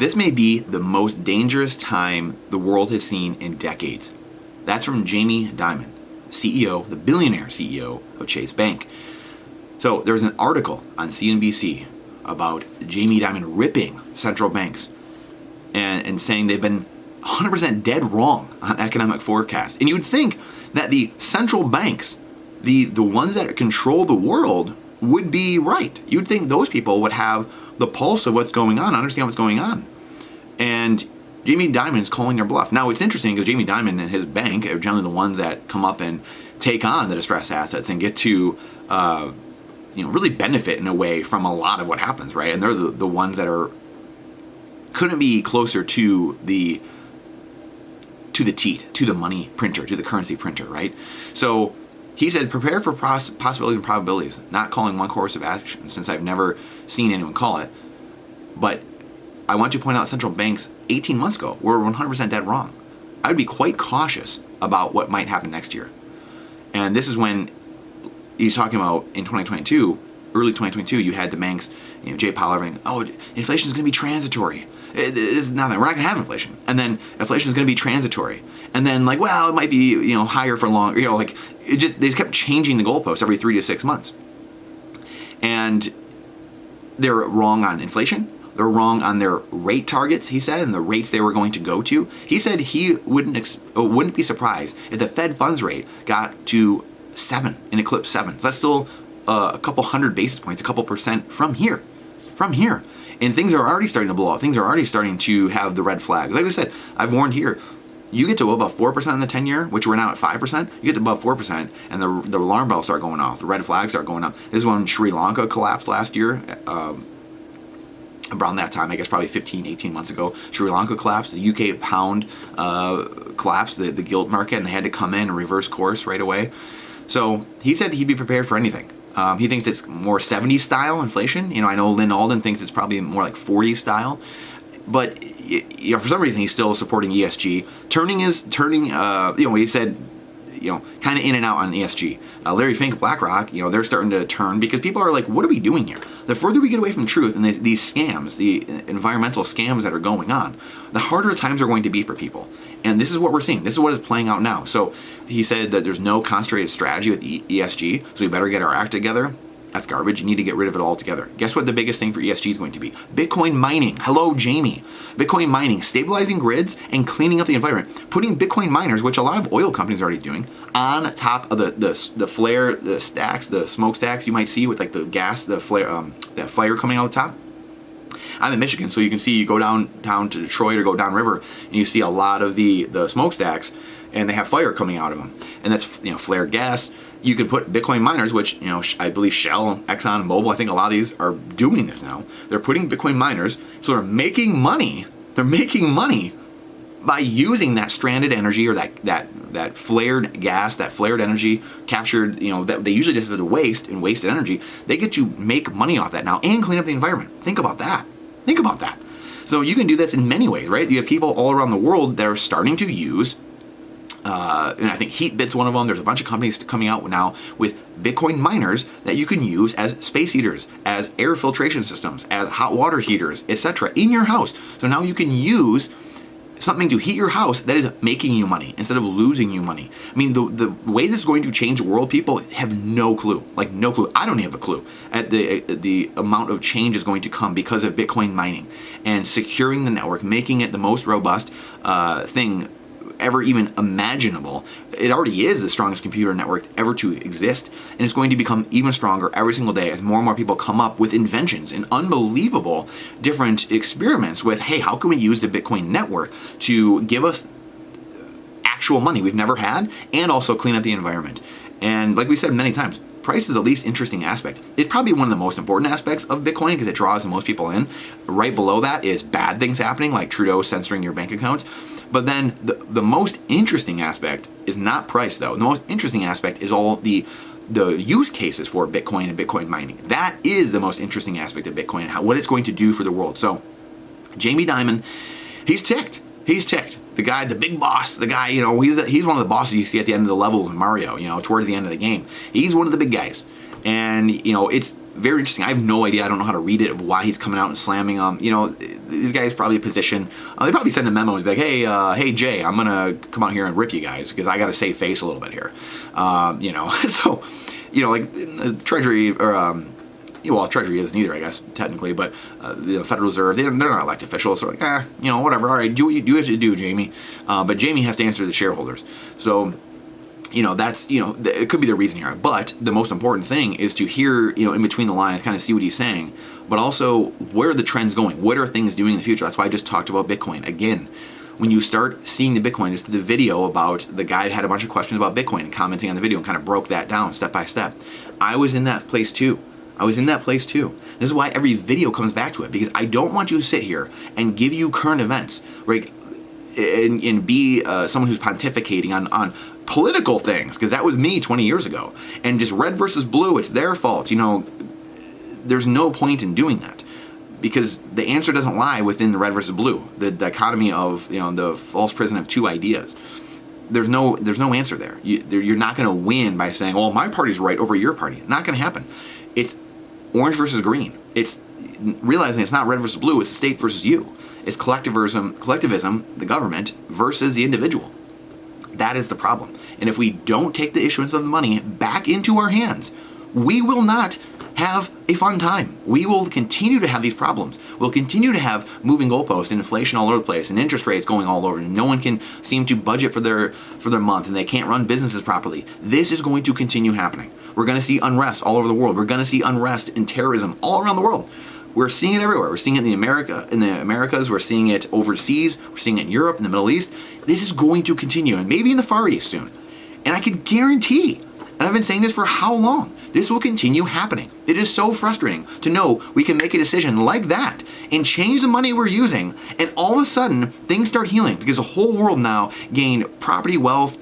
This may be the most dangerous time the world has seen in decades. That's from Jamie Dimon, CEO, the billionaire CEO of Chase Bank. So there's an article on CNBC about Jamie Dimon ripping central banks and saying they've been 100% dead wrong on economic forecasts. And you would think that the central banks, the ones that control the world, would be right. You'd think those people would have the pulse of what's going on, understand what's going on. And Jamie Dimon is calling their bluff. Now, it's interesting because Jamie Dimon and his bank are generally the ones that come up and take on the distressed assets and get to really benefit in a way from a lot of what happens, right? And they're the ones that couldn't be closer to the teat, to the money printer, to the currency printer, right? So he said, prepare for possibilities and probabilities, not calling one course of action, since I've never seen anyone call it. But I want to point out central banks 18 months ago were 100% dead wrong. I would be quite cautious about what might happen next year. And this is when he's talking about in 2022, early 2022, you had the banks, Jay Powell having, inflation is going to be transitory. It's nothing. We're not going to have inflation. And then inflation is going to be transitory. And then it might be, higher for long, they just kept changing the goalposts every 3 to 6 months. And they're wrong on inflation. They're wrong on their rate targets, he said, and the rates they were going to go to. He said he wouldn't be surprised if the Fed funds rate got to 7 and eclipsed 7. So that's still a couple hundred basis points, a couple percent from here. And things are already starting to blow up. Things are already starting to have the red flags. Like I said, I've warned here, you get to above 4% in the 10-year, which we're now at 5%, you get to above 4%, and the alarm bells start going off. The red flags start going up. This is when Sri Lanka collapsed last year. Around that time, I guess probably 15, 18 months ago, Sri Lanka collapsed. The UK pound collapsed, the gilt market, and they had to come in and reverse course right away. So he said he'd be prepared for anything. He thinks it's more 70s style inflation. I know Lynn Alden thinks it's probably more like 40s style. But for some reason, he's still supporting ESG. He said, kind of in and out on ESG. Larry Fink, BlackRock, they're starting to turn because people are like, what are we doing here? The further we get away from truth and these scams, the environmental scams that are going on, the harder times are going to be for people. And this is what we're seeing. This is what is playing out now. So he said that there's no concentrated strategy with ESG, so we better get our act together. That's garbage. You need to get rid of it altogether. Guess what the biggest thing for ESG is going to be? Bitcoin mining. Hello, Jamie. Bitcoin mining, stabilizing grids and cleaning up the environment. Putting Bitcoin miners, which a lot of oil companies are already doing, on top of the flare, the stacks, the smokestacks you might see with the gas, the flare, that fire coming out the top. I'm in Michigan, so you can see you go down to Detroit or go downriver, and you see a lot of the smokestacks, and they have fire coming out of them, and that's flared gas. You can put Bitcoin miners, which I believe Shell, Exxon, Mobil, I think a lot of these are doing this now. They're putting Bitcoin miners, so they're making money. They're making money by using that stranded energy or that flared gas, that flared energy captured, that they usually just have to waste and wasted energy. They get to make money off that now and clean up the environment. Think about that. So you can do this in many ways, right? You have people all around the world that are starting to use, and I think Heatbit's one of them. There's a bunch of companies coming out now with Bitcoin miners that you can use as space heaters, as air filtration systems, as hot water heaters, etc. in your house. So now you can use something to heat your house that is making you money instead of losing you money. I mean, the way this is going to change the world, people have no clue. No clue. I don't have a clue at the amount of change is going to come because of Bitcoin mining and securing the network, making it the most robust thing ever even imaginable. It already is the strongest computer network ever to exist, and it's going to become even stronger every single day as more and more people come up with inventions and unbelievable different experiments with, hey, how can we use the Bitcoin network to give us actual money we've never had and also clean up the environment. And like we said many times, price is the least interesting aspect. It's probably one of the most important aspects of Bitcoin because it draws the most people in. Right below that is bad things happening, like Trudeau censoring your bank accounts. But then the most interesting aspect is not price, though. The most interesting aspect is all the use cases for Bitcoin and Bitcoin mining. That is the most interesting aspect of Bitcoin and what it's going to do for the world. So Jamie Dimon, he's ticked. He's ticked. The guy, the big boss, the guy, he's one of the bosses you see at the end of the levels in Mario, towards the end of the game. He's one of the big guys. And, it's very interesting. I have no idea. I don't know how to read it, of why he's coming out and slamming them. You know, these guys probably position. They probably send a memo and be like, hey, Jay, I'm gonna come out here and rip you guys because I got to save face a little bit here. You know, so, you know, like Treasury or well, Treasury isn't either, I guess, technically, but the Federal Reserve, they're not elected officials, so like, you know, whatever. All right, do what you have to do, Jamie. But Jamie has to answer to the shareholders. So, you know, that's, you know, it could be the reason here. But the most important thing is to hear, you know, in between the lines, kind of see what he's saying, but also where are the trends going? What are things doing in the future? That's why I just talked about Bitcoin. Again, when you start seeing the Bitcoin, just the video about the guy had a bunch of questions about Bitcoin and commenting on the video and kind of broke that down step by step. I was in that place too. This is why every video comes back to it, because I don't want to sit here and give you current events, right? And be someone who's pontificating on political things, because that was me 20 years ago. And just red versus blue, it's their fault. You know, there's no point in doing that, because the answer doesn't lie within the red versus blue, the dichotomy of, you know, the false prison of two ideas. There's no answer there. You're not going to win by saying, well, my party's right over your party. Not going to happen. It's orange versus green. It's realizing it's not red versus blue, it's the state versus you. It's collectivism, the government, versus the individual. That is the problem. And if we don't take the issuance of the money back into our hands, we will not have a fun time. We will continue to have these problems. We'll continue to have moving goalposts and inflation all over the place and interest rates going all over, and no one can seem to budget for their month, and they can't run businesses properly. This is going to continue happening. We're going to see unrest all over the world. We're going to see unrest and terrorism all around the world. We're seeing it everywhere. We're seeing it in the Americas. We're seeing it overseas. We're seeing it in Europe, in the Middle East. This is going to continue, and maybe in the Far East soon. And I can guarantee, and I've been saying this for how long, this will continue happening. It is so frustrating to know we can make a decision like that and change the money we're using, and all of a sudden things start healing because the whole world now gained property, wealth,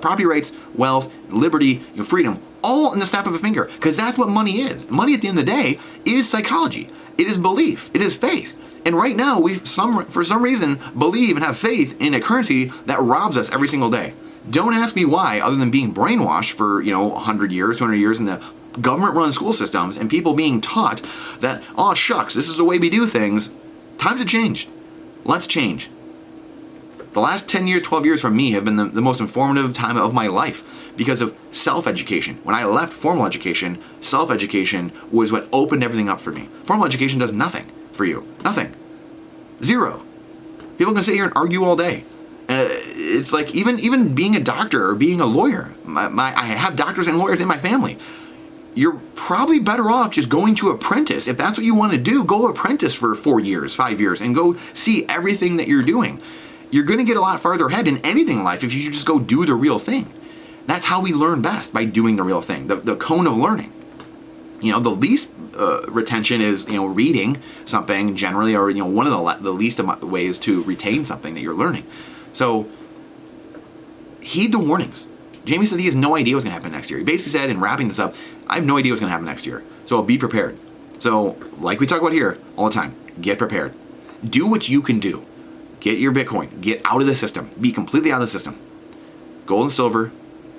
property rights, wealth, liberty, freedom, all in the snap of a finger. Because that's what money is. Money, at the end of the day, is psychology. It is belief. It is faith. And right now, we for some reason believe and have faith in a currency that robs us every single day. Don't ask me why, other than being brainwashed for 100 years, 200 years in the government-run school systems, and people being taught that, oh shucks, this is the way we do things. Times have changed. Let's change. The last 10 years, 12 years for me have been the most informative time of my life because of self-education. When I left formal education, self-education was what opened everything up for me. Formal education does nothing for you. Nothing. Zero. People can sit here and argue all day. It's like even being a doctor or being a lawyer. I have doctors and lawyers in my family. You're probably better off just going to apprentice. If that's what you want to do, go apprentice for 4 years, 5 years, and go see everything that you're doing. You're going to get a lot farther ahead in anything in life if you just go do the real thing. That's how we learn best, by doing the real thing, the cone of learning. The least retention is reading something generally, or one of the least ways to retain something that you're learning. So heed the warnings. Jamie said he has no idea what's going to happen next year. He basically said, in wrapping this up, I have no idea what's going to happen next year. So be prepared. So like we talk about here all the time, get prepared. Do what you can do. Get your Bitcoin. Get out of the system. Be completely out of the system. Gold and silver.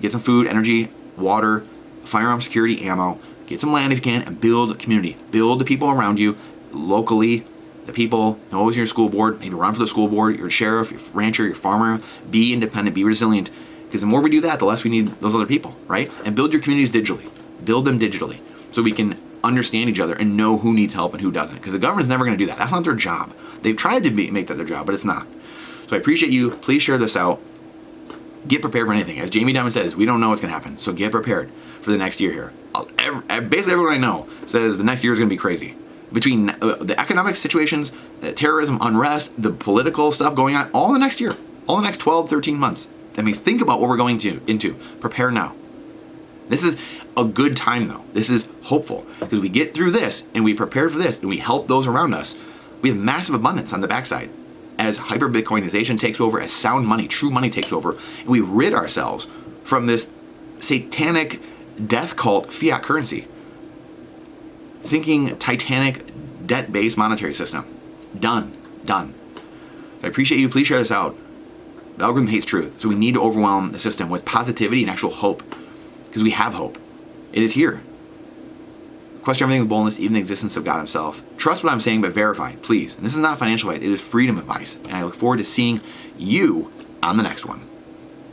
Get some food, energy, water, firearm security, ammo. Get some land if you can, and build a community. Build the people around you locally. The people, always your school board, maybe run for the school board, your sheriff, your rancher, your farmer. Be independent, be resilient. Because the more we do that, the less we need those other people, right? And build your communities digitally. Build them digitally so we can understand each other and know who needs help and who doesn't. Because the government's never going to do that. That's not their job. They've tried to make that their job, but it's not. So I appreciate you. Please share this out. Get prepared for anything. As Jamie Dimon says, we don't know what's going to happen. So get prepared for the next year here. Basically everyone I know says the next year is going to be crazy. Between the economic situations, terrorism, unrest, the political stuff going on, all the next year, all the next 12, 13 months. I mean, think about what we're going into. Prepare now. This is a good time, though. This is hopeful, because we get through this and we prepare for this and we help those around us. We have massive abundance on the backside. As hyper-Bitcoinization takes over, as sound money, true money takes over, and we rid ourselves from this satanic death cult fiat currency. Sinking Titanic debt-based monetary system. Done. I appreciate you. Please share this out. The algorithm hates truth, so we need to overwhelm the system with positivity and actual hope, because we have hope. It is here. Question everything with boldness, even the existence of God himself. Trust what I'm saying, but verify, please. And this is not financial advice, it is freedom advice. And I look forward to seeing you on the next one.